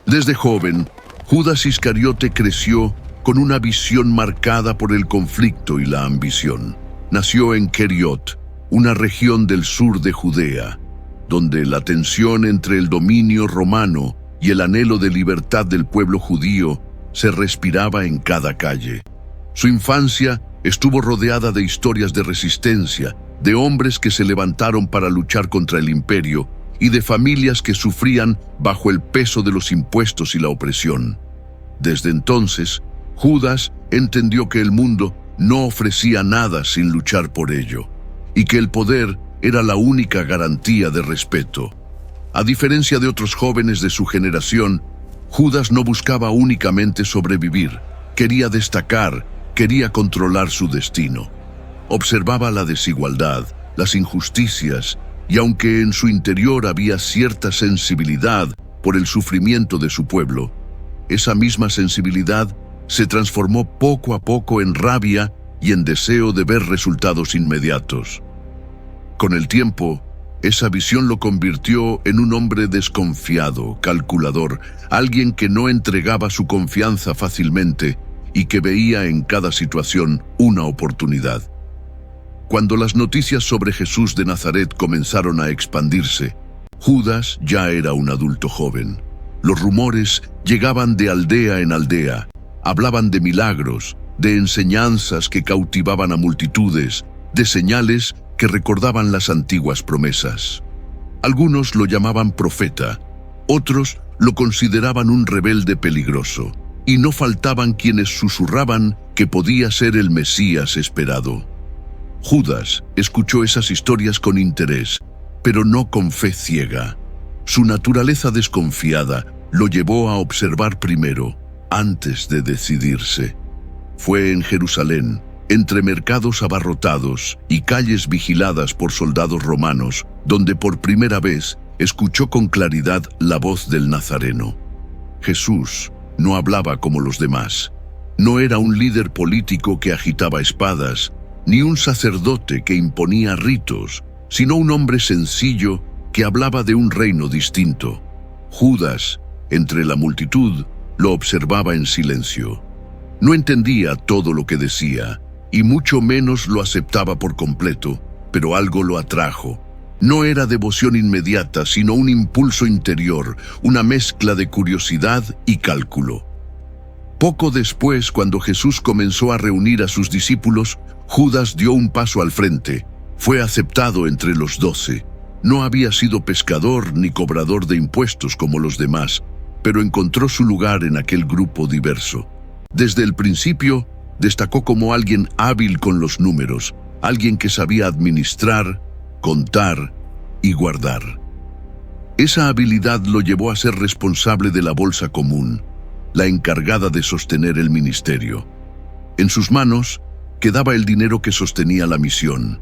Desde joven, Judas Iscariote creció con una visión marcada por el conflicto y la ambición. Nació en Queriot, una región del sur de Judea, donde la tensión entre el dominio romano y el anhelo de libertad del pueblo judío se respiraba en cada calle. Su infancia estuvo rodeada de historias de resistencia, de hombres que se levantaron para luchar contra el imperio y de familias que sufrían bajo el peso de los impuestos y la opresión. Desde entonces, Judas entendió que el mundo no ofrecía nada sin luchar por ello, y que el poder era la única garantía de respeto. A diferencia de otros jóvenes de su generación, Judas no buscaba únicamente sobrevivir, quería destacar, quería controlar su destino. Observaba la desigualdad, las injusticias, y aunque en su interior había cierta sensibilidad por el sufrimiento de su pueblo, esa misma sensibilidad se transformó poco a poco en rabia y en deseo de ver resultados inmediatos. Con el tiempo, esa visión lo convirtió en un hombre desconfiado, calculador, alguien que no entregaba su confianza fácilmente y que veía en cada situación una oportunidad. Cuando las noticias sobre Jesús de Nazaret comenzaron a expandirse, Judas ya era un adulto joven. Los rumores llegaban de aldea en aldea, hablaban de milagros, de enseñanzas que cautivaban a multitudes, de señales que recordaban las antiguas promesas. Algunos lo llamaban profeta, otros lo consideraban un rebelde peligroso, y no faltaban quienes susurraban que podía ser el Mesías esperado. Judas escuchó esas historias con interés, pero no con fe ciega. Su naturaleza desconfiada lo llevó a observar primero, antes de decidirse. Fue en Jerusalén, entre mercados abarrotados y calles vigiladas por soldados romanos, donde por primera vez escuchó con claridad la voz del Nazareno. Jesús no hablaba como los demás. No era un líder político que agitaba espadas, ni un sacerdote que imponía ritos, sino un hombre sencillo que hablaba de un reino distinto. Judas, entre la multitud, lo observaba en silencio. No entendía todo lo que decía, y mucho menos lo aceptaba por completo, pero algo lo atrajo. No era devoción inmediata, sino un impulso interior, una mezcla de curiosidad y cálculo. Poco después, cuando Jesús comenzó a reunir a sus discípulos, Judas dio un paso al frente. Fue aceptado entre los 12. No había sido pescador ni cobrador de impuestos como los demás, pero encontró su lugar en aquel grupo diverso. Desde el principio, destacó como alguien hábil con los números, alguien que sabía administrar, contar y guardar. Esa habilidad lo llevó a ser responsable de la bolsa común, la encargada de sostener el ministerio. En sus manos quedaba el dinero que sostenía la misión,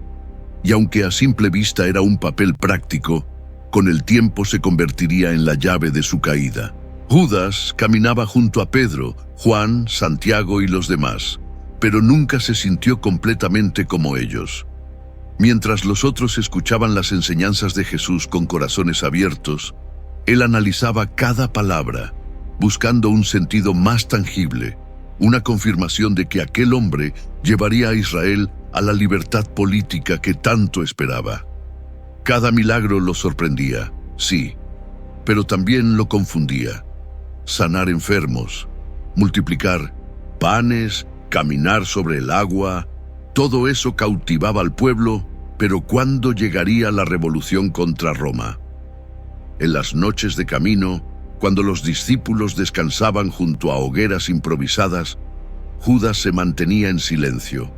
y aunque a simple vista era un papel práctico, con el tiempo se convertiría en la llave de su caída. Judas caminaba junto a Pedro, Juan, Santiago y los demás, pero nunca se sintió completamente como ellos. Mientras los otros escuchaban las enseñanzas de Jesús con corazones abiertos, él analizaba cada palabra, buscando un sentido más tangible, una confirmación de que aquel hombre llevaría a Israel a la libertad política que tanto esperaba. Cada milagro lo sorprendía, sí, pero también lo confundía. Sanar enfermos, multiplicar panes, caminar sobre el agua, todo eso cautivaba al pueblo, pero ¿cuándo llegaría la revolución contra Roma? En las noches de camino, cuando los discípulos descansaban junto a hogueras improvisadas, Judas se mantenía en silencio.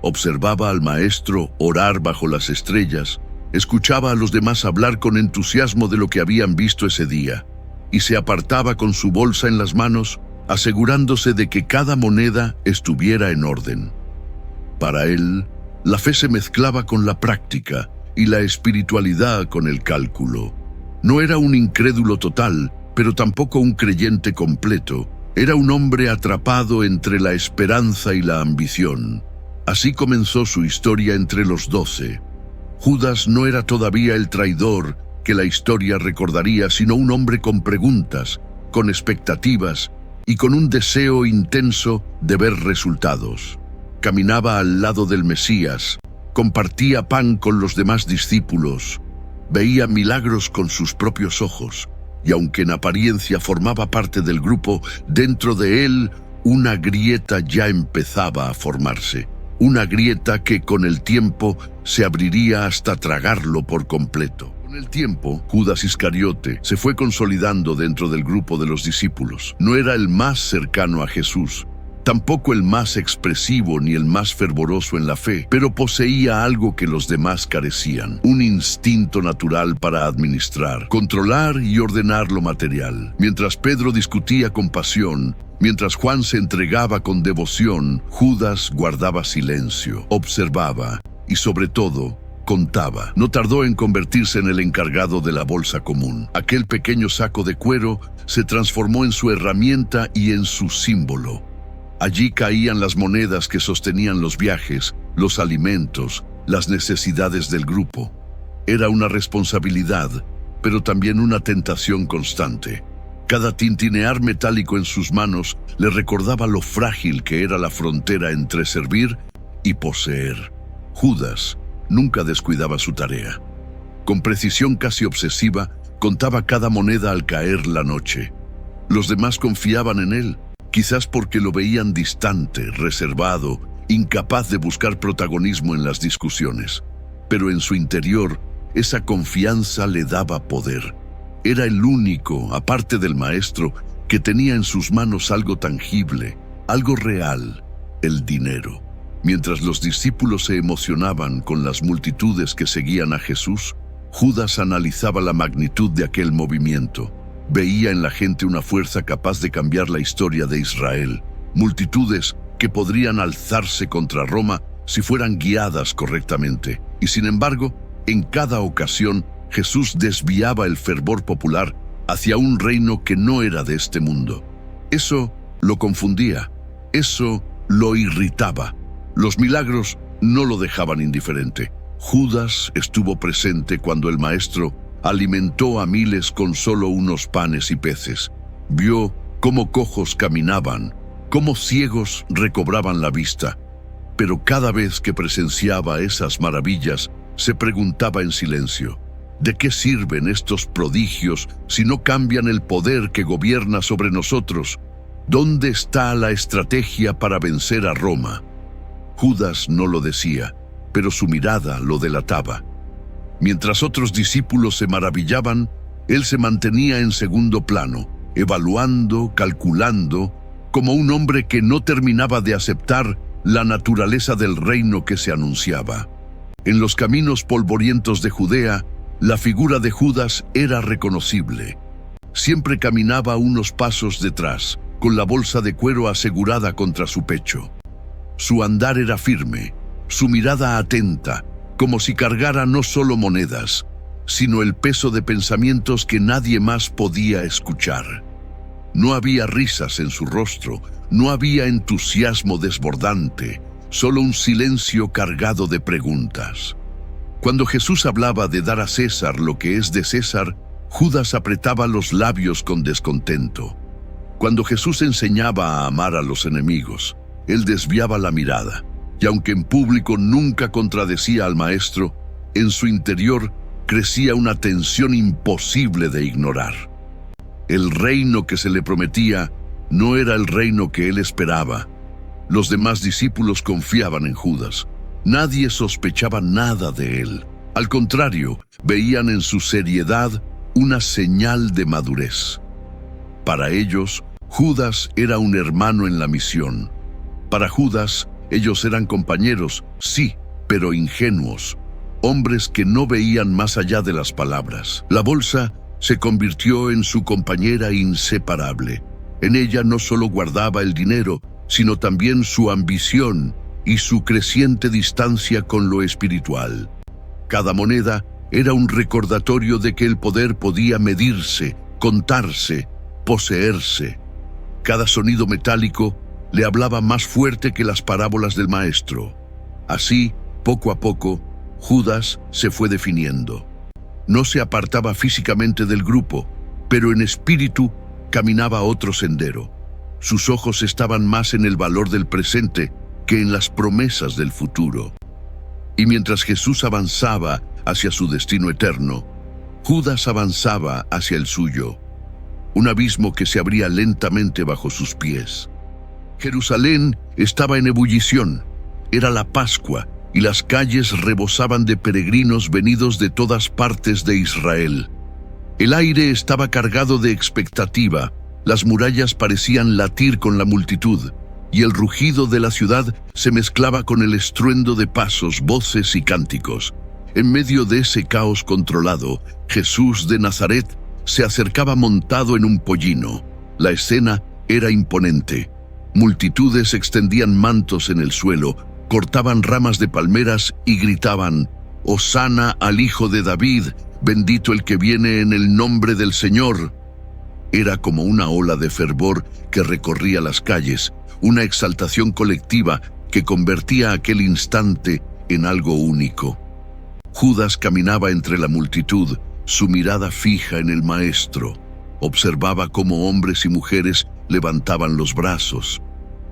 Observaba al maestro orar bajo las estrellas, escuchaba a los demás hablar con entusiasmo de lo que habían visto ese día, y se apartaba con su bolsa en las manos, asegurándose de que cada moneda estuviera en orden. Para él, la fe se mezclaba con la práctica y la espiritualidad con el cálculo. No era un incrédulo total, pero tampoco un creyente completo. Era un hombre atrapado entre la esperanza y la ambición. Así comenzó su historia entre los 12. Judas no era todavía el traidor que la historia recordaría, sino un hombre con preguntas, con expectativas y con un deseo intenso de ver resultados. Caminaba al lado del Mesías, compartía pan con los demás discípulos, veía milagros con sus propios ojos, y aunque en apariencia formaba parte del grupo, dentro de él una grieta ya empezaba a formarse. Una grieta que con el tiempo se abriría hasta tragarlo por completo. Con el tiempo, Judas Iscariote se fue consolidando dentro del grupo de los discípulos. No era el más cercano a Jesús, tampoco el más expresivo ni el más fervoroso en la fe, pero poseía algo que los demás carecían: un instinto natural para administrar, controlar y ordenar lo material. Mientras Pedro discutía con pasión, mientras Juan se entregaba con devoción, Judas guardaba silencio, observaba y, sobre todo, contaba. No tardó en convertirse en el encargado de la bolsa común. Aquel pequeño saco de cuero se transformó en su herramienta y en su símbolo. Allí caían las monedas que sostenían los viajes, los alimentos, las necesidades del grupo. Era una responsabilidad, pero también una tentación constante. Cada tintinear metálico en sus manos le recordaba lo frágil que era la frontera entre servir y poseer. Judas nunca descuidaba su tarea. Con precisión casi obsesiva, contaba cada moneda al caer la noche. Los demás confiaban en él, quizás porque lo veían distante, reservado, incapaz de buscar protagonismo en las discusiones. Pero en su interior, esa confianza le daba poder. Era el único, aparte del maestro, que tenía en sus manos algo tangible, algo real: el dinero. Mientras los discípulos se emocionaban con las multitudes que seguían a Jesús, Judas analizaba la magnitud de aquel movimiento. Veía en la gente una fuerza capaz de cambiar la historia de Israel. Multitudes que podrían alzarse contra Roma si fueran guiadas correctamente. Y sin embargo, en cada ocasión, Jesús desviaba el fervor popular hacia un reino que no era de este mundo. Eso lo confundía, eso lo irritaba. Los milagros no lo dejaban indiferente. Judas estuvo presente cuando el maestro alimentó a miles con solo unos panes y peces. Vio cómo cojos caminaban, cómo ciegos recobraban la vista. Pero cada vez que presenciaba esas maravillas, se preguntaba en silencio: ¿de qué sirven estos prodigios si no cambian el poder que gobierna sobre nosotros? ¿Dónde está la estrategia para vencer a Roma? Judas no lo decía, pero su mirada lo delataba. Mientras otros discípulos se maravillaban, él se mantenía en segundo plano, evaluando, calculando, como un hombre que no terminaba de aceptar la naturaleza del reino que se anunciaba. En los caminos polvorientos de Judea, la figura de Judas era reconocible. Siempre caminaba unos pasos detrás, con la bolsa de cuero asegurada contra su pecho. Su andar era firme, su mirada atenta, como si cargara no solo monedas, sino el peso de pensamientos que nadie más podía escuchar. No había risas en su rostro, no había entusiasmo desbordante, solo un silencio cargado de preguntas. Cuando Jesús hablaba de dar a César lo que es de César, Judas apretaba los labios con descontento. Cuando Jesús enseñaba a amar a los enemigos, él desviaba la mirada, y aunque en público nunca contradecía al maestro, en su interior crecía una tensión imposible de ignorar. El reino que se le prometía no era el reino que él esperaba. Los demás discípulos confiaban en Judas. Nadie sospechaba nada de él. Al contrario, veían en su seriedad una señal de madurez. Para ellos, Judas era un hermano en la misión. Para Judas, ellos eran compañeros, sí, pero ingenuos, hombres que no veían más allá de las palabras. La bolsa se convirtió en su compañera inseparable. En ella no solo guardaba el dinero, sino también su ambición y su creciente distancia con lo espiritual. Cada moneda era un recordatorio de que el poder podía medirse, contarse, poseerse. Cada sonido metálico le hablaba más fuerte que las parábolas del maestro. Así, poco a poco, Judas se fue definiendo. No se apartaba físicamente del grupo, pero en espíritu caminaba otro sendero. Sus ojos estaban más en el valor del presente que en las promesas del futuro. Y mientras Jesús avanzaba hacia su destino eterno, Judas avanzaba hacia el suyo, un abismo que se abría lentamente bajo sus pies. Jerusalén estaba en ebullición. Era la Pascua y las calles rebosaban de peregrinos venidos de todas partes de Israel. El aire estaba cargado de expectativa, las murallas parecían latir con la multitud, y el rugido de la ciudad se mezclaba con el estruendo de pasos, voces y cánticos. En medio de ese caos controlado, Jesús de Nazaret se acercaba montado en un pollino. La escena era imponente. Multitudes extendían mantos en el suelo, cortaban ramas de palmeras y gritaban: «Hosana al Hijo de David, bendito el que viene en el nombre del Señor». Era como una ola de fervor que recorría las calles, una exaltación colectiva que convertía aquel instante en algo único. Judas caminaba entre la multitud, su mirada fija en el Maestro. Observaba cómo hombres y mujeres levantaban los brazos,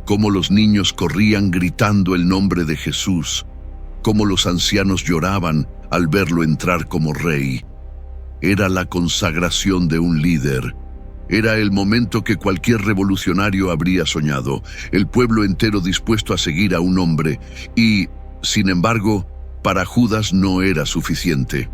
cómo los niños corrían gritando el nombre de Jesús, cómo los ancianos lloraban al verlo entrar como rey. Era la consagración de un líder. Era el momento que cualquier revolucionario habría soñado, el pueblo entero dispuesto a seguir a un hombre, y, sin embargo, para Judas no era suficiente.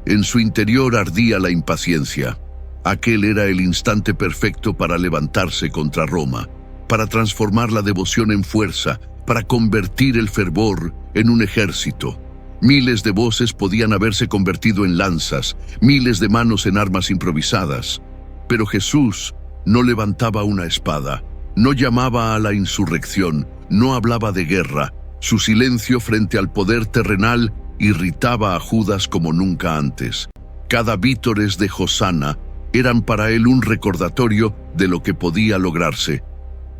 En su interior ardía la impaciencia. Aquel era el instante perfecto para levantarse contra Roma, para transformar la devoción en fuerza, para convertir el fervor en un ejército. Miles de voces podían haberse convertido en lanzas, miles de manos en armas improvisadas. Pero Jesús no levantaba una espada, no llamaba a la insurrección, no hablaba de guerra. Su silencio frente al poder terrenal irritaba a Judas como nunca antes. Cada vítores de Hosana eran para él un recordatorio de lo que podía lograrse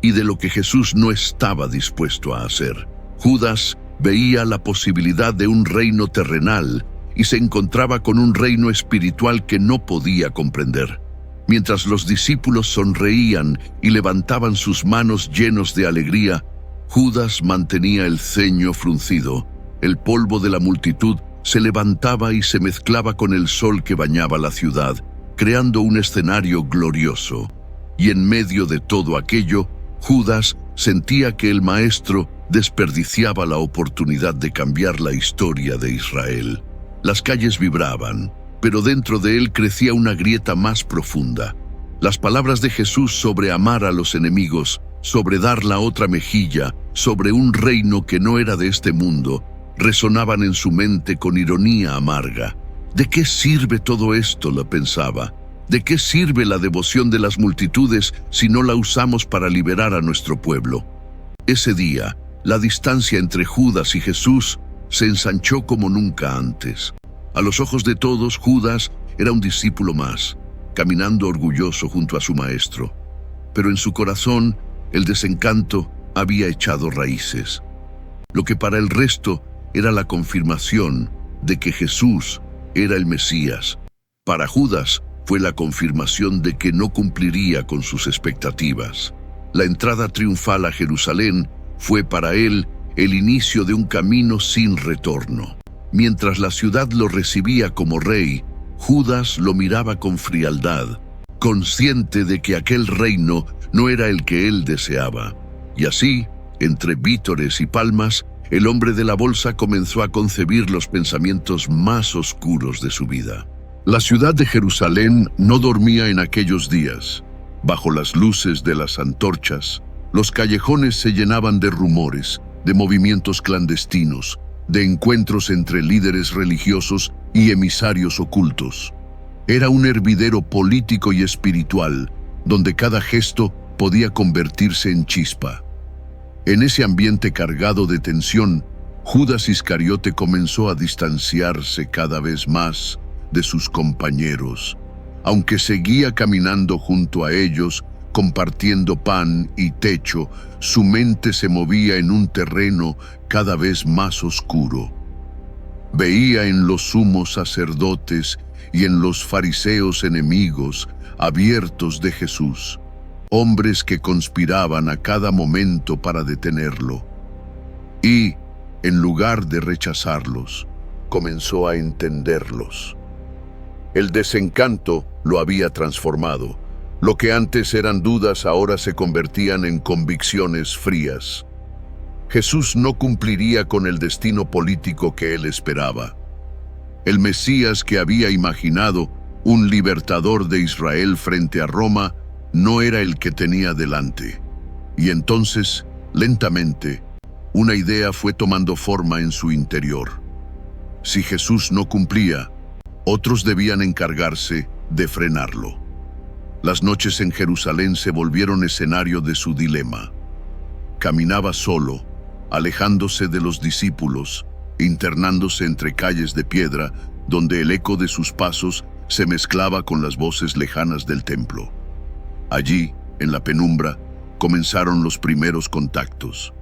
y de lo que Jesús no estaba dispuesto a hacer. Judas veía la posibilidad de un reino terrenal y se encontraba con un reino espiritual que no podía comprender. Mientras los discípulos sonreían y levantaban sus manos llenos de alegría, Judas mantenía el ceño fruncido. El polvo de la multitud se levantaba y se mezclaba con el sol que bañaba la ciudad, creando un escenario glorioso. Y en medio de todo aquello, Judas sentía que el Maestro desperdiciaba la oportunidad de cambiar la historia de Israel. Las calles vibraban, pero dentro de él crecía una grieta más profunda. Las palabras de Jesús sobre amar a los enemigos, sobre dar la otra mejilla, sobre un reino que no era de este mundo, resonaban en su mente con ironía amarga. ¿De qué sirve todo esto?, lo pensaba. ¿De qué sirve la devoción de las multitudes si no la usamos para liberar a nuestro pueblo? Ese día, la distancia entre Judas y Jesús se ensanchó como nunca antes. A los ojos de todos, Judas era un discípulo más, caminando orgulloso junto a su maestro. Pero en su corazón, el desencanto había echado raíces. Lo que para el resto era la confirmación de que Jesús era el Mesías, para Judas fue la confirmación de que no cumpliría con sus expectativas. La entrada triunfal a Jerusalén fue para él el inicio de un camino sin retorno. Mientras la ciudad lo recibía como rey, Judas lo miraba con frialdad, consciente de que aquel reino no era el que él deseaba. Y así, entre vítores y palmas, el hombre de la bolsa comenzó a concebir los pensamientos más oscuros de su vida. La ciudad de Jerusalén no dormía en aquellos días. Bajo las luces de las antorchas, los callejones se llenaban de rumores, de movimientos clandestinos, de encuentros entre líderes religiosos y emisarios ocultos. Era un hervidero político y espiritual, donde cada gesto podía convertirse en chispa. En ese ambiente cargado de tensión, Judas Iscariote comenzó a distanciarse cada vez más de sus compañeros. Aunque seguía caminando junto a ellos, compartiendo pan y techo, su mente se movía en un terreno cada vez más oscuro. Veía en los sumos sacerdotes y en los fariseos enemigos abiertos de Jesús, hombres que conspiraban a cada momento para detenerlo. Y, en lugar de rechazarlos, comenzó a entenderlos. El desencanto lo había transformado. Lo que antes eran dudas ahora se convertían en convicciones frías. Jesús no cumpliría con el destino político que él esperaba. El Mesías que había imaginado, un libertador de Israel frente a Roma, no era el que tenía delante. Y entonces, lentamente, una idea fue tomando forma en su interior. Si Jesús no cumplía, otros debían encargarse de frenarlo. Las noches en Jerusalén se volvieron escenario de su dilema. Caminaba solo, alejándose de los discípulos, internándose entre calles de piedra, donde el eco de sus pasos se mezclaba con las voces lejanas del templo. Allí, en la penumbra, comenzaron los primeros contactos.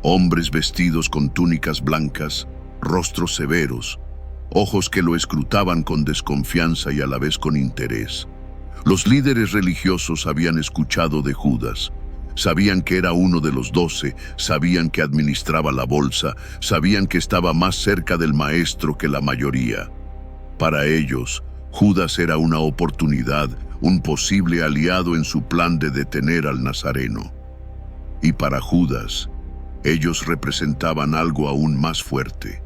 Hombres vestidos con túnicas blancas, rostros severos, ojos que lo escrutaban con desconfianza y a la vez con interés. Los líderes religiosos habían escuchado de Judas, sabían que era uno de los 12, sabían que administraba la bolsa, sabían que estaba más cerca del maestro que la mayoría. Para ellos, Judas era una oportunidad, un posible aliado en su plan de detener al Nazareno. Y para Judas, ellos representaban algo aún más fuerte,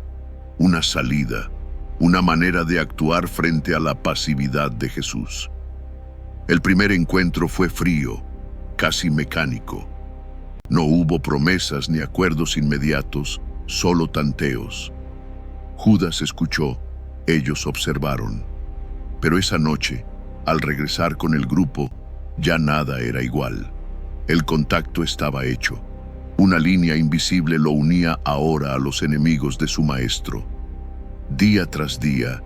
una salida, una manera de actuar frente a la pasividad de Jesús. El primer encuentro fue frío, casi mecánico. No hubo promesas ni acuerdos inmediatos, solo tanteos. Judas escuchó, ellos observaron. Pero esa noche, al regresar con el grupo, ya nada era igual. El contacto estaba hecho. Una línea invisible lo unía ahora a los enemigos de su maestro. Día tras día,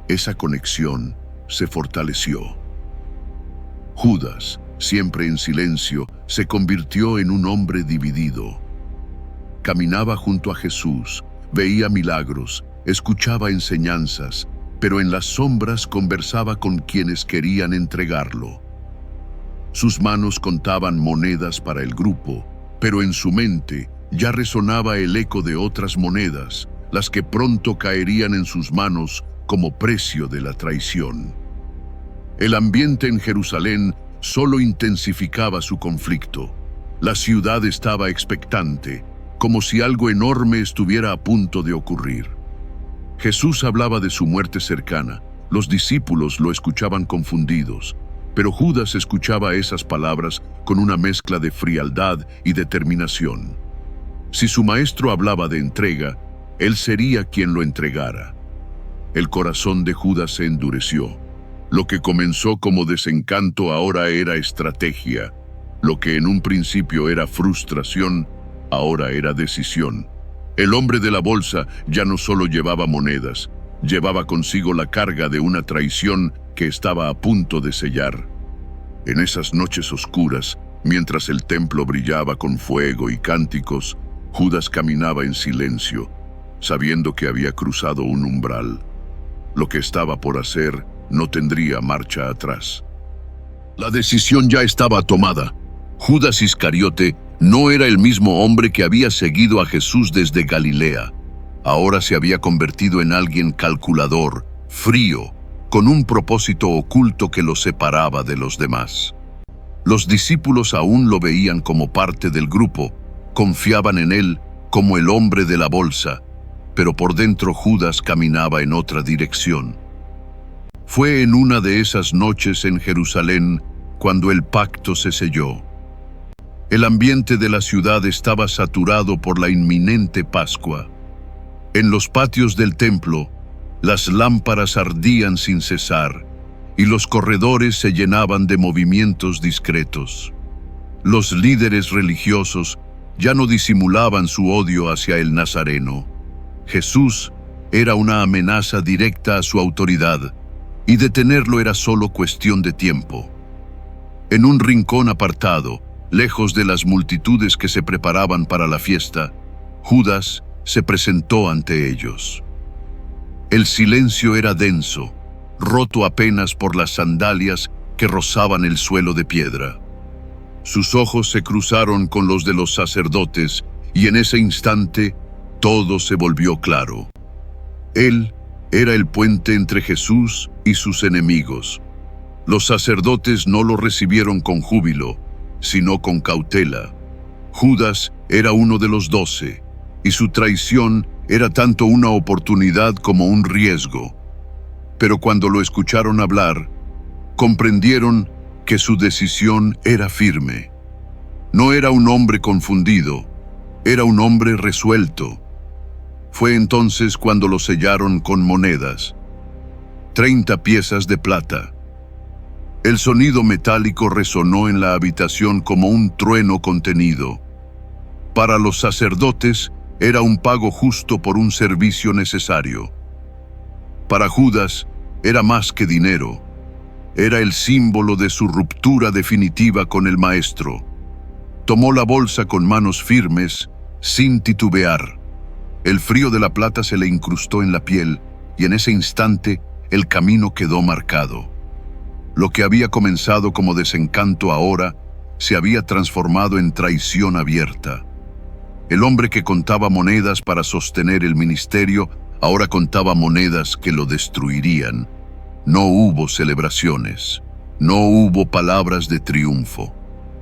esa conexión se fortaleció. Judas, siempre en silencio, se convirtió en un hombre dividido. Caminaba junto a Jesús, veía milagros, escuchaba enseñanzas, pero en las sombras conversaba con quienes querían entregarlo. Sus manos contaban monedas para el grupo, pero en su mente ya resonaba el eco de otras monedas, las que pronto caerían en sus manos como precio de la traición. El ambiente en Jerusalén solo intensificaba su conflicto. La ciudad estaba expectante, como si algo enorme estuviera a punto de ocurrir. Jesús hablaba de su muerte cercana. Los discípulos lo escuchaban confundidos, pero Judas escuchaba esas palabras con una mezcla de frialdad y determinación. Si su maestro hablaba de entrega, él sería quien lo entregara. El corazón de Judas se endureció. Lo que comenzó como desencanto ahora era estrategia. Lo que en un principio era frustración, ahora era decisión. El hombre de la bolsa ya no solo llevaba monedas, llevaba consigo la carga de una traición que estaba a punto de sellar. En esas noches oscuras, mientras el templo brillaba con fuego y cánticos, Judas caminaba en silencio, sabiendo que había cruzado un umbral. Lo que estaba por hacer no tendría marcha atrás. La decisión ya estaba tomada. Judas Iscariote no era el mismo hombre que había seguido a Jesús desde Galilea. Ahora se había convertido en alguien calculador, frío, con un propósito oculto que lo separaba de los demás. Los discípulos aún lo veían como parte del grupo, confiaban en él como el hombre de la bolsa, pero por dentro Judas caminaba en otra dirección. Fue en una de esas noches en Jerusalén cuando el pacto se selló. El ambiente de la ciudad estaba saturado por la inminente Pascua. En los patios del templo, las lámparas ardían sin cesar y los corredores se llenaban de movimientos discretos. Los líderes religiosos ya no disimulaban su odio hacia el Nazareno. Jesús era una amenaza directa a su autoridad, y detenerlo era solo cuestión de tiempo. En un rincón apartado, lejos de las multitudes que se preparaban para la fiesta, Judas se presentó ante ellos. El silencio era denso, roto apenas por las sandalias que rozaban el suelo de piedra. Sus ojos se cruzaron con los de los sacerdotes y en ese instante todo se volvió claro. Él era el puente entre Jesús y sus enemigos. Los sacerdotes no lo recibieron con júbilo, sino con cautela. Judas era uno de los 12, y su traición era tanto una oportunidad como un riesgo. Pero cuando lo escucharon hablar, comprendieron que su decisión era firme. No era un hombre confundido, era un hombre resuelto. Fue entonces cuando lo sellaron con monedas, 30 piezas de plata. El sonido metálico resonó en la habitación como un trueno contenido. Para los sacerdotes era un pago justo por un servicio necesario. Para Judas era más que dinero. Era el símbolo de su ruptura definitiva con el Maestro. Tomó la bolsa con manos firmes, sin titubear. El frío de la plata se le incrustó en la piel y en ese instante el camino quedó marcado. Lo que había comenzado como desencanto ahora se había transformado en traición abierta. El hombre que contaba monedas para sostener el ministerio ahora contaba monedas que lo destruirían. No hubo celebraciones, no hubo palabras de triunfo,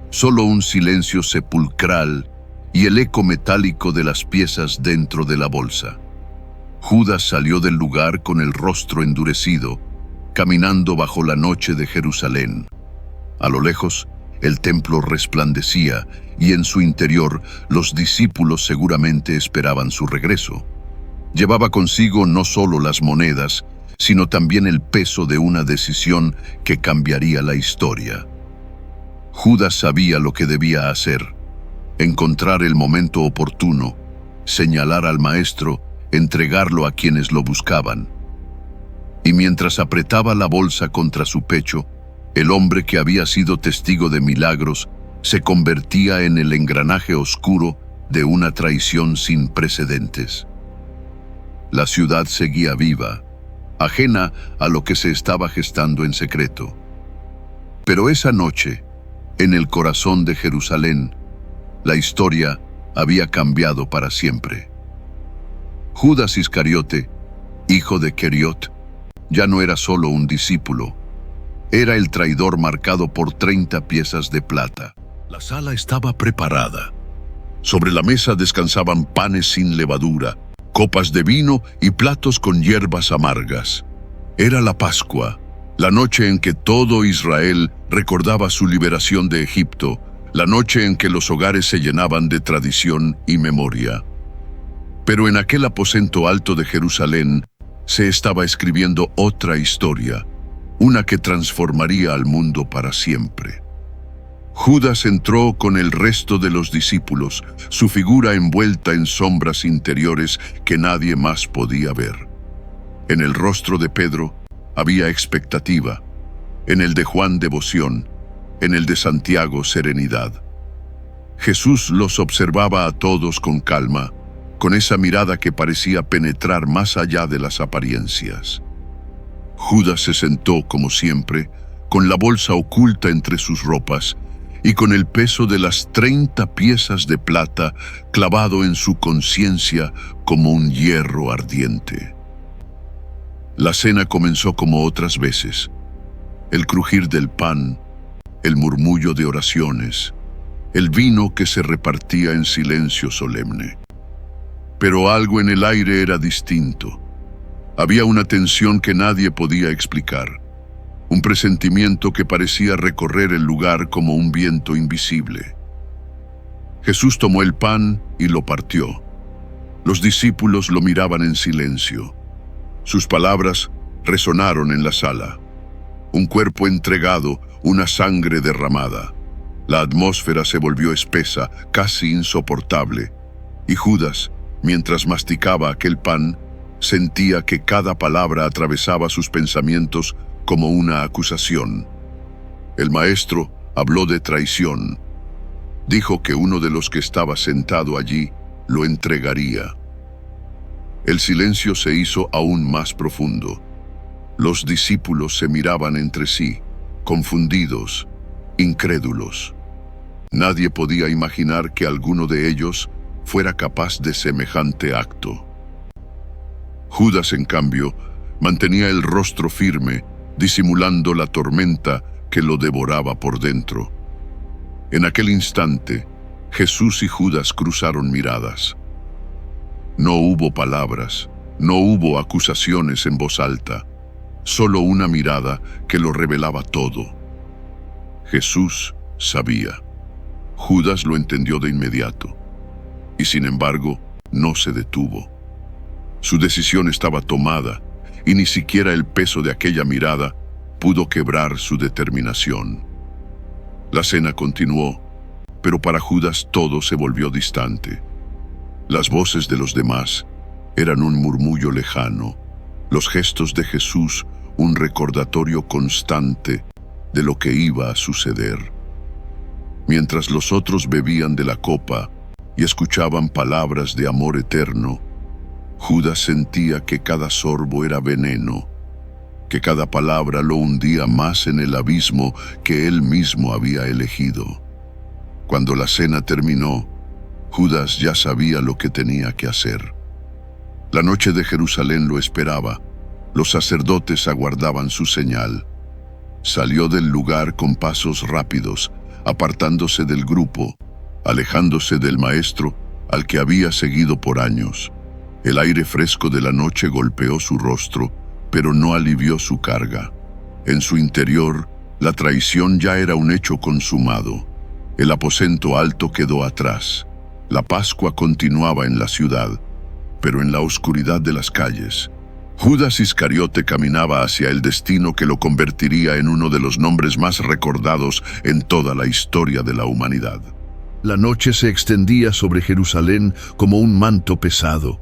solo un silencio sepulcral y el eco metálico de las piezas dentro de la bolsa. Judas salió del lugar con el rostro endurecido, caminando bajo la noche de Jerusalén. A lo lejos, el templo resplandecía y en su interior los discípulos seguramente esperaban su regreso. Llevaba consigo no solo las monedas, sino también el peso de una decisión que cambiaría la historia. Judas sabía lo que debía hacer: encontrar el momento oportuno, señalar al Maestro, entregarlo a quienes lo buscaban. Y mientras apretaba la bolsa contra su pecho, el hombre que había sido testigo de milagros se convertía en el engranaje oscuro de una traición sin precedentes. La ciudad seguía viva, ajena a lo que se estaba gestando en secreto. Pero esa noche, en el corazón de Jerusalén, la historia había cambiado para siempre. Judas Iscariote, hijo de Queriot, ya no era solo un discípulo, era el traidor marcado por 30 piezas de plata. La sala estaba preparada. Sobre la mesa descansaban panes sin levadura, copas de vino y platos con hierbas amargas. Era la Pascua, la noche en que todo Israel recordaba su liberación de Egipto, la noche en que los hogares se llenaban de tradición y memoria. Pero en aquel aposento alto de Jerusalén se estaba escribiendo otra historia, una que transformaría al mundo para siempre. Judas entró con el resto de los discípulos, su figura envuelta en sombras interiores que nadie más podía ver. En el rostro de Pedro había expectativa, en el de Juan devoción, en el de Santiago serenidad. Jesús los observaba a todos con calma, con esa mirada que parecía penetrar más allá de las apariencias. Judas se sentó, como siempre, con la bolsa oculta entre sus ropas y con el peso de las 30 piezas de plata clavado en su conciencia como un hierro ardiente. La cena comenzó como otras veces. El crujir del pan, el murmullo de oraciones, el vino que se repartía en silencio solemne. Pero algo en el aire era distinto. Había una tensión que nadie podía explicar, un presentimiento que parecía recorrer el lugar como un viento invisible. Jesús tomó el pan y lo partió. Los discípulos lo miraban en silencio. Sus palabras resonaron en la sala. Un cuerpo entregado, una sangre derramada. La atmósfera se volvió espesa, casi insoportable, y Judas, mientras masticaba aquel pan, sentía que cada palabra atravesaba sus pensamientos como una acusación. El Maestro habló de traición. Dijo que uno de los que estaba sentado allí lo entregaría. El silencio se hizo aún más profundo. Los discípulos se miraban entre sí, confundidos, incrédulos. Nadie podía imaginar que alguno de ellos fuera capaz de semejante acto. Judas, en cambio, mantenía el rostro firme, disimulando la tormenta que lo devoraba por dentro. En aquel instante, Jesús y Judas cruzaron miradas. No hubo palabras, no hubo acusaciones en voz alta, solo una mirada que lo revelaba todo. Jesús sabía. Judas lo entendió de inmediato, y sin embargo, no se detuvo. Su decisión estaba tomada, y ni siquiera el peso de aquella mirada pudo quebrar su determinación. La cena continuó, pero para Judas todo se volvió distante. Las voces de los demás eran un murmullo lejano, los gestos de Jesús un recordatorio constante de lo que iba a suceder. Mientras los otros bebían de la copa y escuchaban palabras de amor eterno, Judas sentía que cada sorbo era veneno, que cada palabra lo hundía más en el abismo que él mismo había elegido. Cuando la cena terminó, Judas ya sabía lo que tenía que hacer. La noche de Jerusalén lo esperaba. Los sacerdotes aguardaban su señal. Salió del lugar con pasos rápidos, apartándose del grupo, alejándose del maestro al que había seguido por años. El aire fresco de la noche golpeó su rostro, pero no alivió su carga. En su interior, la traición ya era un hecho consumado. El aposento alto quedó atrás. La Pascua continuaba en la ciudad, pero en la oscuridad de las calles, Judas Iscariote caminaba hacia el destino que lo convertiría en uno de los nombres más recordados en toda la historia de la humanidad. La noche se extendía sobre Jerusalén como un manto pesado.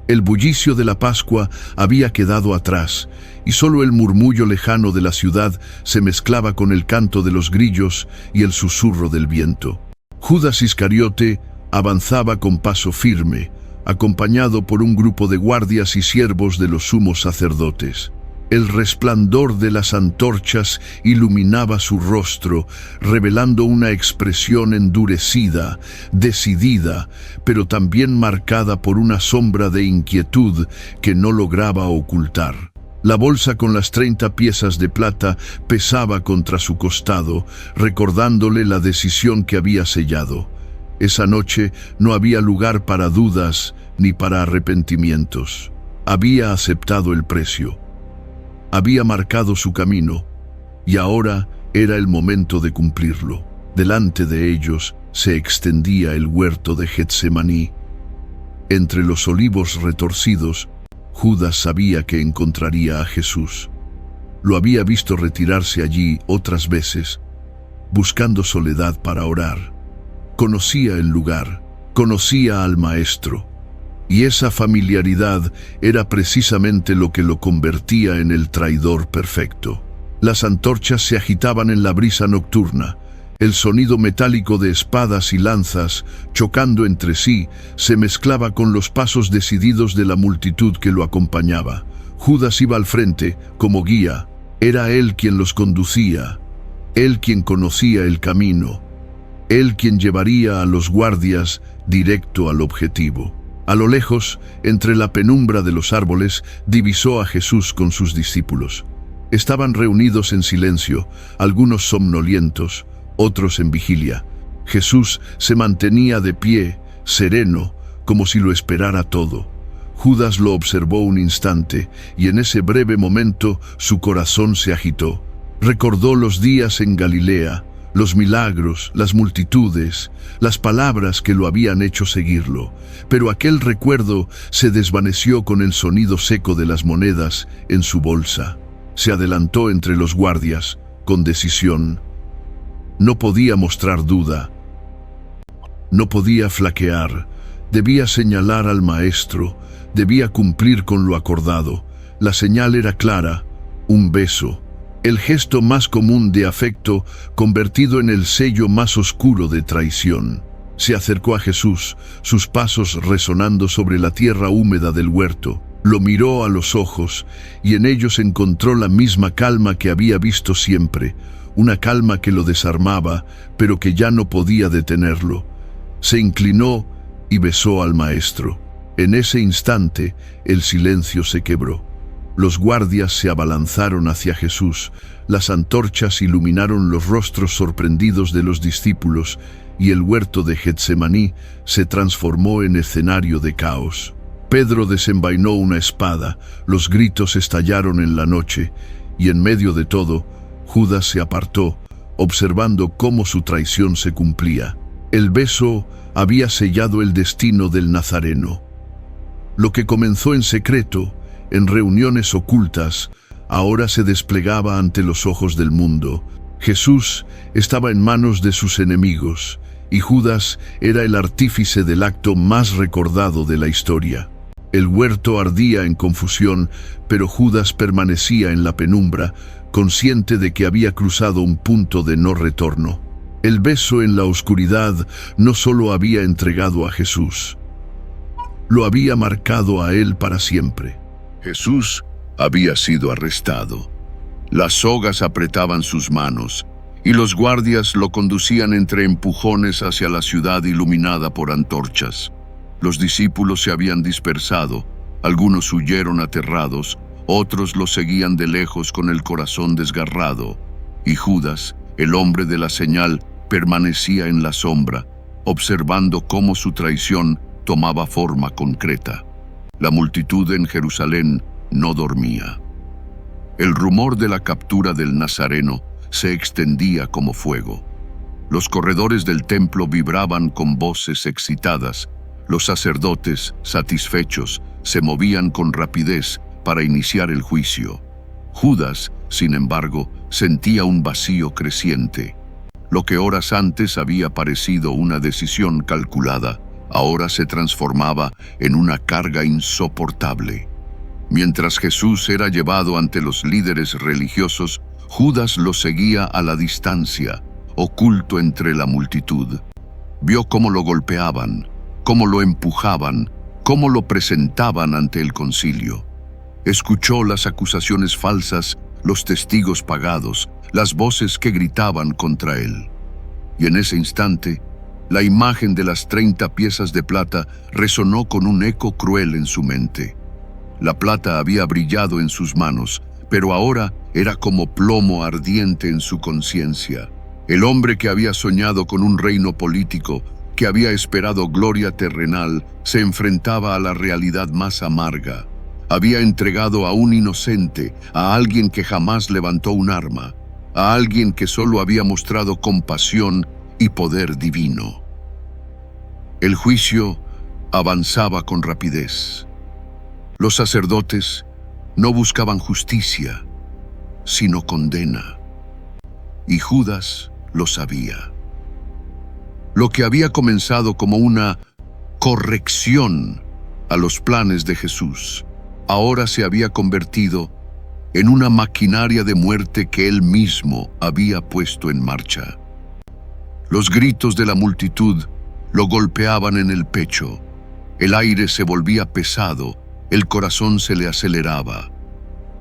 El bullicio de la Pascua había quedado atrás, y solo el murmullo lejano de la ciudad se mezclaba con el canto de los grillos y el susurro del viento. Judas Iscariote avanzaba con paso firme, acompañado por un grupo de guardias y siervos de los sumos sacerdotes. El resplandor de las antorchas iluminaba su rostro, revelando una expresión endurecida, decidida, pero también marcada por una sombra de inquietud que no lograba ocultar. La bolsa con las 30 piezas de plata pesaba contra su costado, recordándole la decisión que había sellado. Esa noche no había lugar para dudas ni para arrepentimientos. Había aceptado el precio. Había marcado su camino, y ahora era el momento de cumplirlo. Delante de ellos se extendía el huerto de Getsemaní. Entre los olivos retorcidos, Judas sabía que encontraría a Jesús. Lo había visto retirarse allí otras veces, buscando soledad para orar. Conocía el lugar, conocía al Maestro, y esa familiaridad era precisamente lo que lo convertía en el traidor perfecto. Las antorchas se agitaban en la brisa nocturna. El sonido metálico de espadas y lanzas, chocando entre sí, se mezclaba con los pasos decididos de la multitud que lo acompañaba. Judas iba al frente, como guía. Era él quien los conducía, él quien conocía el camino, él quien llevaría a los guardias directo al objetivo. A lo lejos, entre la penumbra de los árboles, divisó a Jesús con sus discípulos. Estaban reunidos en silencio, algunos somnolientos, otros en vigilia. Jesús se mantenía de pie, sereno, como si lo esperara todo. Judas lo observó un instante, y en ese breve momento su corazón se agitó. Recordó los días en Galilea, los milagros, las multitudes, las palabras que lo habían hecho seguirlo. Pero aquel recuerdo se desvaneció con el sonido seco de las monedas en su bolsa. Se adelantó entre los guardias, con decisión. No podía mostrar duda. No podía flaquear. Debía señalar al Maestro. Debía cumplir con lo acordado. La señal era clara: un beso. El gesto más común de afecto convertido en el sello más oscuro de traición. Se acercó a Jesús, sus pasos resonando sobre la tierra húmeda del huerto. Lo miró a los ojos y en ellos encontró la misma calma que había visto siempre, una calma que lo desarmaba, pero que ya no podía detenerlo. Se inclinó y besó al maestro. En ese instante, el silencio se quebró. Los guardias se abalanzaron hacia Jesús, las antorchas iluminaron los rostros sorprendidos de los discípulos y el huerto de Getsemaní se transformó en escenario de caos. Pedro desenvainó una espada, los gritos estallaron en la noche, y en medio de todo, Judas se apartó, observando cómo su traición se cumplía. El beso había sellado el destino del Nazareno. Lo que comenzó en secreto, en reuniones ocultas, ahora se desplegaba ante los ojos del mundo. Jesús estaba en manos de sus enemigos, y Judas era el artífice del acto más recordado de la historia. El huerto ardía en confusión, pero Judas permanecía en la penumbra, consciente de que había cruzado un punto de no retorno. El beso en la oscuridad no solo había entregado a Jesús, lo había marcado a él para siempre. Jesús había sido arrestado. Las sogas apretaban sus manos, y los guardias lo conducían entre empujones hacia la ciudad iluminada por antorchas. Los discípulos se habían dispersado, algunos huyeron aterrados, otros lo seguían de lejos con el corazón desgarrado, y Judas, el hombre de la señal, permanecía en la sombra, observando cómo su traición tomaba forma concreta. La multitud en Jerusalén no dormía. El rumor de la captura del Nazareno se extendía como fuego. Los corredores del templo vibraban con voces excitadas. Los sacerdotes, satisfechos, se movían con rapidez para iniciar el juicio. Judas, sin embargo, sentía un vacío creciente. Lo que horas antes había parecido una decisión calculada, ahora se transformaba en una carga insoportable. Mientras Jesús era llevado ante los líderes religiosos, Judas lo seguía a la distancia, oculto entre la multitud. Vio cómo lo golpeaban, cómo lo empujaban, cómo lo presentaban ante el concilio. Escuchó las acusaciones falsas, los testigos pagados, las voces que gritaban contra él. Y en ese instante, la imagen de las 30 piezas de plata resonó con un eco cruel en su mente. La plata había brillado en sus manos, pero ahora era como plomo ardiente en su conciencia. El hombre que había soñado con un reino político, que había esperado gloria terrenal, se enfrentaba a la realidad más amarga. Había entregado a un inocente, a alguien que jamás levantó un arma, a alguien que solo había mostrado compasión y poder divino. El juicio avanzaba con rapidez. Los sacerdotes no buscaban justicia, sino condena. Y Judas lo sabía. Lo que había comenzado como una corrección a los planes de Jesús, ahora se había convertido en una maquinaria de muerte que él mismo había puesto en marcha. Los gritos de la multitud lo golpeaban en el pecho, el aire se volvía pesado, el corazón se le aceleraba.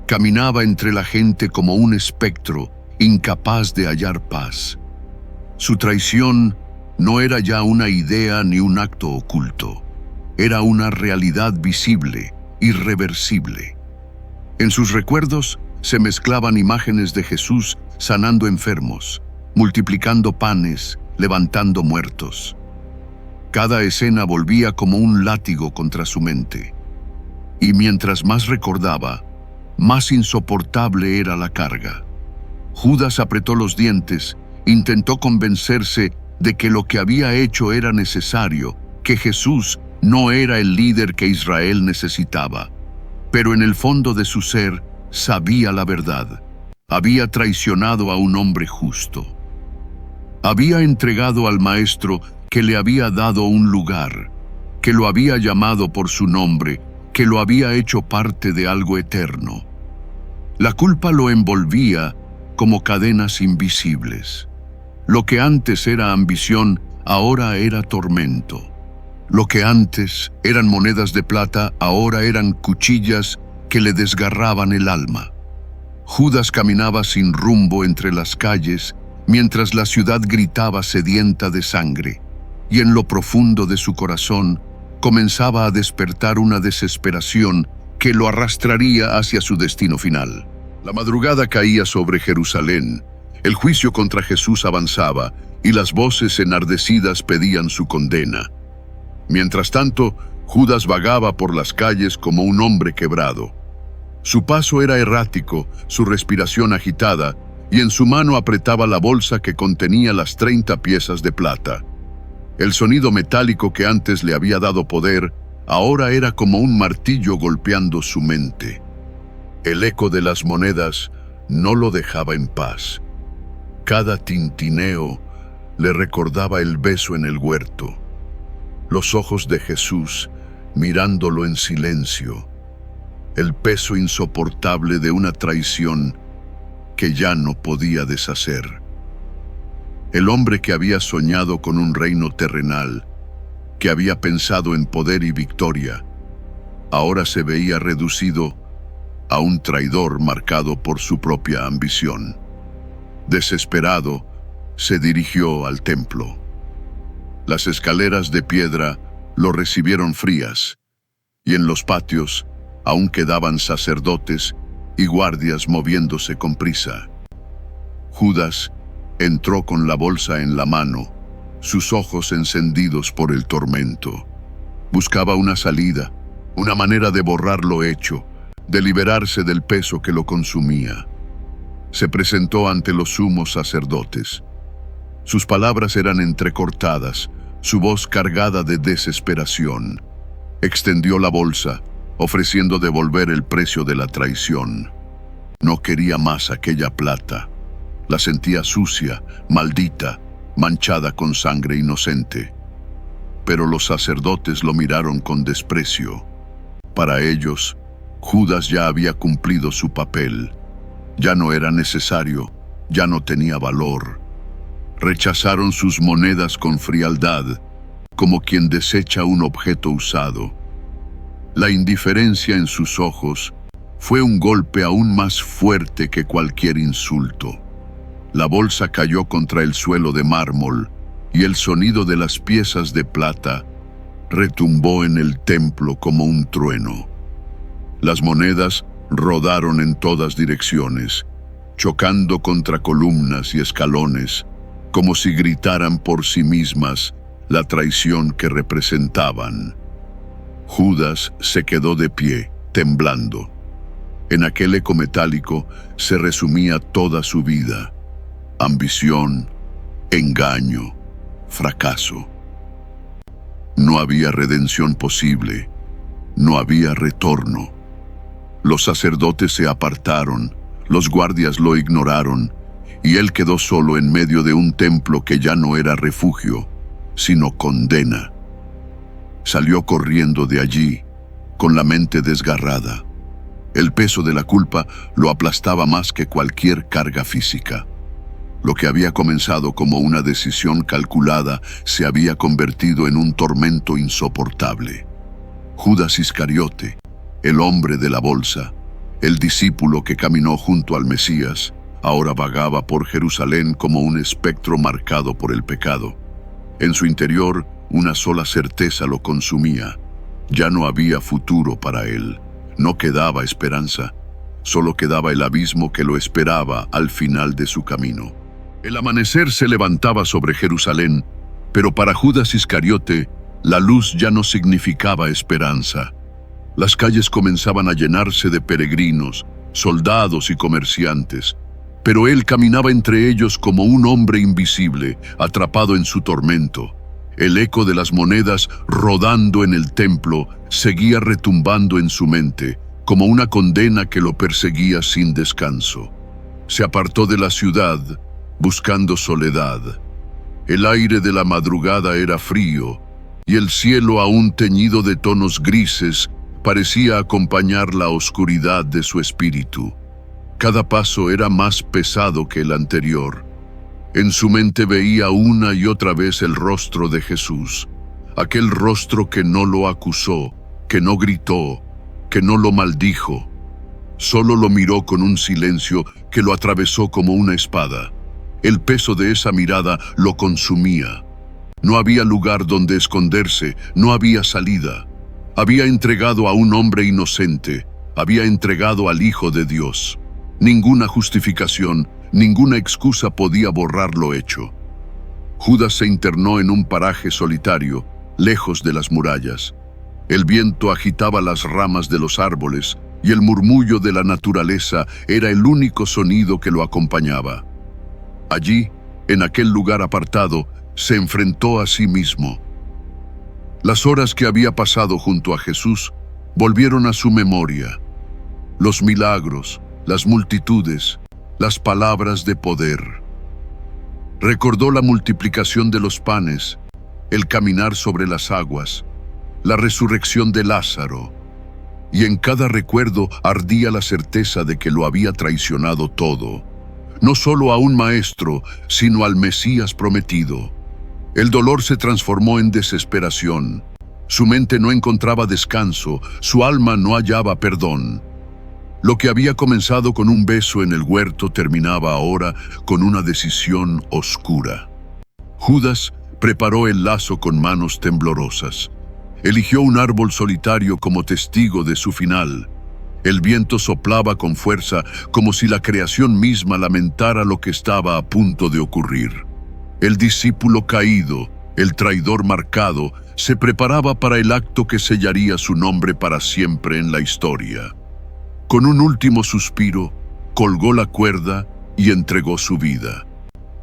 Caminaba entre la gente como un espectro, incapaz de hallar paz. Su traición no era ya una idea ni un acto oculto, era una realidad visible, irreversible. En sus recuerdos se mezclaban imágenes de Jesús sanando enfermos, multiplicando panes, levantando muertos. Cada escena volvía como un látigo contra su mente. Y mientras más recordaba, más insoportable era la carga. Judas apretó los dientes, intentó convencerse de que lo que había hecho era necesario, que Jesús no era el líder que Israel necesitaba. Pero en el fondo de su ser sabía la verdad. Había traicionado a un hombre justo. Había entregado al Maestro que le había dado un lugar, que lo había llamado por su nombre, que lo había hecho parte de algo eterno. La culpa lo envolvía como cadenas invisibles. Lo que antes era ambición, ahora era tormento. Lo que antes eran monedas de plata, ahora eran cuchillas que le desgarraban el alma. Judas caminaba sin rumbo entre las calles, mientras la ciudad gritaba sedienta de sangre, y en lo profundo de su corazón comenzaba a despertar una desesperación que lo arrastraría hacia su destino final. La madrugada caía sobre Jerusalén, el juicio contra Jesús avanzaba, y las voces enardecidas pedían su condena. Mientras tanto, Judas vagaba por las calles como un hombre quebrado. Su paso era errático, su respiración agitada, y en su mano apretaba la bolsa que contenía las 30 piezas de plata. El sonido metálico que antes le había dado poder, ahora era como un martillo golpeando su mente. El eco de las monedas no lo dejaba en paz. Cada tintineo le recordaba el beso en el huerto, los ojos de Jesús mirándolo en silencio, el peso insoportable de una traición que ya no podía deshacer. El hombre que había soñado con un reino terrenal, que había pensado en poder y victoria, ahora se veía reducido a un traidor marcado por su propia ambición. Desesperado, se dirigió al templo. Las escaleras de piedra lo recibieron frías, y en los patios aún quedaban sacerdotes y guardias moviéndose con prisa. Judas entró con la bolsa en la mano, sus ojos encendidos por el tormento. Buscaba una salida, una manera de borrar lo hecho, de liberarse del peso que lo consumía. Se presentó ante los sumos sacerdotes. Sus palabras eran entrecortadas, su voz cargada de desesperación. Extendió la bolsa, ofreciendo devolver el precio de la traición. No quería más aquella plata. La sentía sucia, maldita, manchada con sangre inocente. Pero los sacerdotes lo miraron con desprecio. Para ellos, Judas ya había cumplido su papel. Ya no era necesario, ya no tenía valor. Rechazaron sus monedas con frialdad, como quien desecha un objeto usado. La indiferencia en sus ojos fue un golpe aún más fuerte que cualquier insulto. La bolsa cayó contra el suelo de mármol y el sonido de las piezas de plata retumbó en el templo como un trueno. Las monedas rodaron en todas direcciones, chocando contra columnas y escalones, como si gritaran por sí mismas la traición que representaban. Judas se quedó de pie, temblando. En aquel eco metálico se resumía toda su vida: ambición, engaño, fracaso. No había redención posible, no había retorno. Los sacerdotes se apartaron, los guardias lo ignoraron, y él quedó solo en medio de un templo que ya no era refugio, sino condena. Salió corriendo de allí, con la mente desgarrada. El peso de la culpa lo aplastaba más que cualquier carga física. Lo que había comenzado como una decisión calculada se había convertido en un tormento insoportable. Judas Iscariote, el hombre de la bolsa, el discípulo que caminó junto al Mesías, ahora vagaba por Jerusalén como un espectro marcado por el pecado. En su interior, una sola certeza lo consumía: ya no había futuro para él, no quedaba esperanza, solo quedaba el abismo que lo esperaba al final de su camino. El amanecer se levantaba sobre Jerusalén, pero para Judas Iscariote, la luz ya no significaba esperanza. Las calles comenzaban a llenarse de peregrinos, soldados y comerciantes, pero él caminaba entre ellos como un hombre invisible, atrapado en su tormento. El eco de las monedas rodando en el templo seguía retumbando en su mente, como una condena que lo perseguía sin descanso. Se apartó de la ciudad, buscando soledad. El aire de la madrugada era frío, y el cielo, aún teñido de tonos grises, parecía acompañar la oscuridad de su espíritu. Cada paso era más pesado que el anterior. En su mente veía una y otra vez el rostro de Jesús, aquel rostro que no lo acusó, que no gritó, que no lo maldijo. Solo lo miró con un silencio que lo atravesó como una espada. El peso de esa mirada lo consumía. No había lugar donde esconderse, no había salida. Había entregado a un hombre inocente, había entregado al Hijo de Dios. Ninguna justificación, ninguna excusa podía borrar lo hecho. Judas se internó en un paraje solitario, lejos de las murallas. El viento agitaba las ramas de los árboles y el murmullo de la naturaleza era el único sonido que lo acompañaba. Allí, en aquel lugar apartado, se enfrentó a sí mismo. Las horas que había pasado junto a Jesús volvieron a su memoria. Los milagros, las multitudes, las palabras de poder. Recordó la multiplicación de los panes, el caminar sobre las aguas, la resurrección de Lázaro, y en cada recuerdo ardía la certeza de que lo había traicionado todo, no solo a un maestro, sino al Mesías prometido. El dolor se transformó en desesperación. Su mente no encontraba descanso, su alma no hallaba perdón. Lo que había comenzado con un beso en el huerto terminaba ahora con una decisión oscura. Judas preparó el lazo con manos temblorosas. Eligió un árbol solitario como testigo de su final. El viento soplaba con fuerza, como si la creación misma lamentara lo que estaba a punto de ocurrir. El discípulo caído, el traidor marcado, se preparaba para el acto que sellaría su nombre para siempre en la historia. Con un último suspiro, colgó la cuerda y entregó su vida.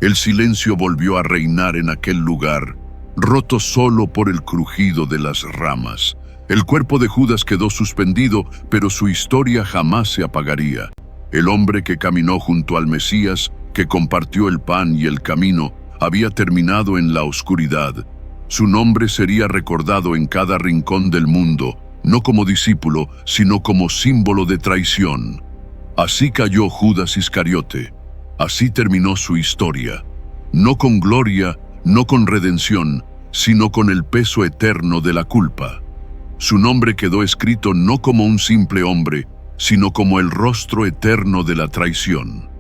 El silencio volvió a reinar en aquel lugar, roto solo por el crujido de las ramas. El cuerpo de Judas quedó suspendido, pero su historia jamás se apagaría. El hombre que caminó junto al Mesías, que compartió el pan y el camino, había terminado en la oscuridad. Su nombre sería recordado en cada rincón del mundo, no como discípulo, sino como símbolo de traición. Así cayó Judas Iscariote. Así terminó su historia. No con gloria, no con redención, sino con el peso eterno de la culpa. Su nombre quedó escrito no como un simple hombre, sino como el rostro eterno de la traición.